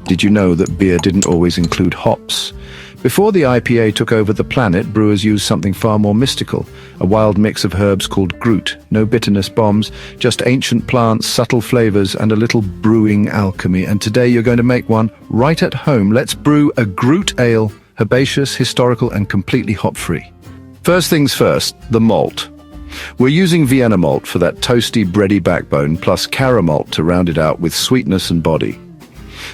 Did you know that beer didn't always include hops? Before the IPA took over the planet, brewers used something far more mystical, a wild mix of herbs called Gruit. No bitterness bombs, just ancient plants, subtle flavors, and a little brewing alchemy. And today you're going to make one right at home. Let's brew a Gruit Ale, herbaceous, historical, and completely hop-free. First things first, the malt. We're using Vienna malt for that toasty, bready backbone, plus caramel malt to round it out with sweetness and body.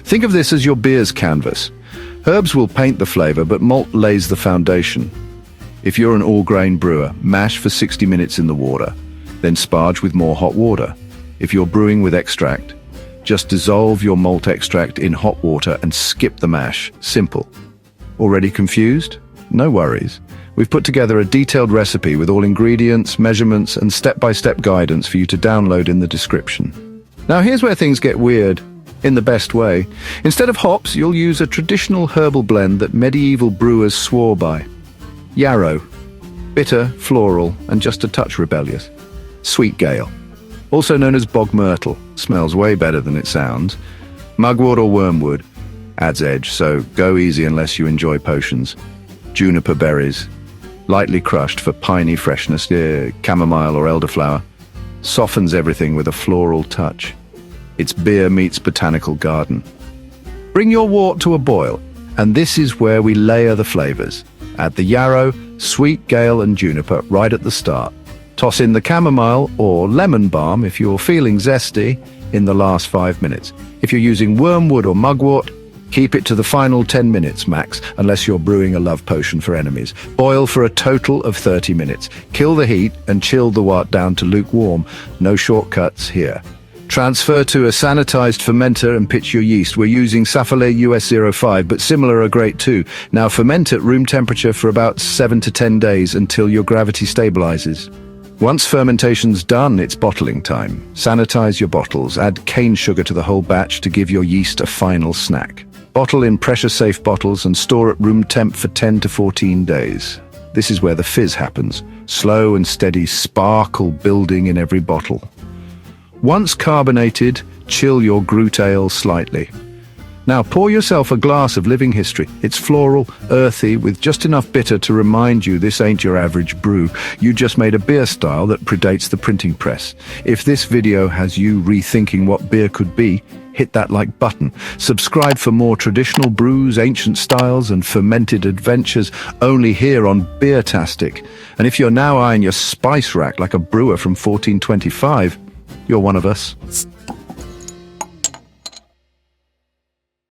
Think of this as your beer's canvas. Herbs will paint the flavor, but malt lays the foundation. If you're an all-grain brewer, mash for 60 minutes in the water, then sparge with more hot water. If you're brewing with extract, just dissolve your malt extract in hot water and skip the mash. Simple. Already confused? No worries. We've put together a detailed recipe with all ingredients, measurements, and step-by-step guidance for you to download in the description. Now here's where things get weird. In the best way. Instead of hops, you'll use a traditional herbal blend that medieval brewers swore by. Yarrow. Bitter, floral, and just a touch rebellious. Sweet Gale. Also known as bog myrtle. Smells way better than it sounds. Mugwort or wormwood. Adds edge, so go easy unless you enjoy potions. Juniper berries. Lightly crushed for piney freshness. Chamomile or elderflower. Softens everything with a floral touch. It's beer meets botanical garden. Bring your wort to a boil, and this is where we layer the flavors. Add the yarrow, sweet gale, and juniper right at the start. Toss in the chamomile or lemon balm if you're feeling zesty in the last 5 minutes. If you're using wormwood or mugwort, keep it to the final 10 minutes max, unless you're brewing a love potion for enemies. Boil for a total of 30 minutes. Kill the heat and chill the wort down to lukewarm. No shortcuts here. Transfer to a sanitized fermenter and pitch your yeast. We're using Safale US05, but similar are great too. Now ferment at room temperature for about 7 to 10 days until your gravity stabilizes. Once fermentation's done, it's bottling time. Sanitize your bottles. Add cane sugar to the whole batch to give your yeast a final snack. Bottle in pressure-safe bottles and store at room temp for 10 to 14 days. This is where the fizz happens. Slow and steady sparkle building in every bottle. Once carbonated, chill your Gruit Ale slightly. Now pour yourself a glass of living history. It's floral, earthy, with just enough bitter to remind you this ain't your average brew. You just made a beer style that predates the printing press. If this video has you rethinking what beer could be, hit that like button. Subscribe for more traditional brews, ancient styles, and fermented adventures only here on Beer-tastic. And if you're now eyeing your spice rack like a brewer from 1425, you're one of us.